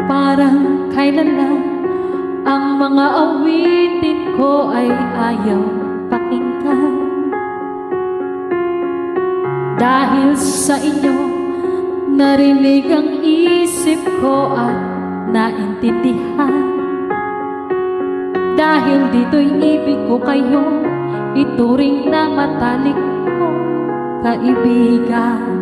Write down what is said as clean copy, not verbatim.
Parang kailan lang ang mga awitin ko ay ayaw pakinggan. Dahil sa inyo, narinig ang isip ko at naintindihan. Dahil dito'y ibig ko kayo ituring na matalik kong kaibigan.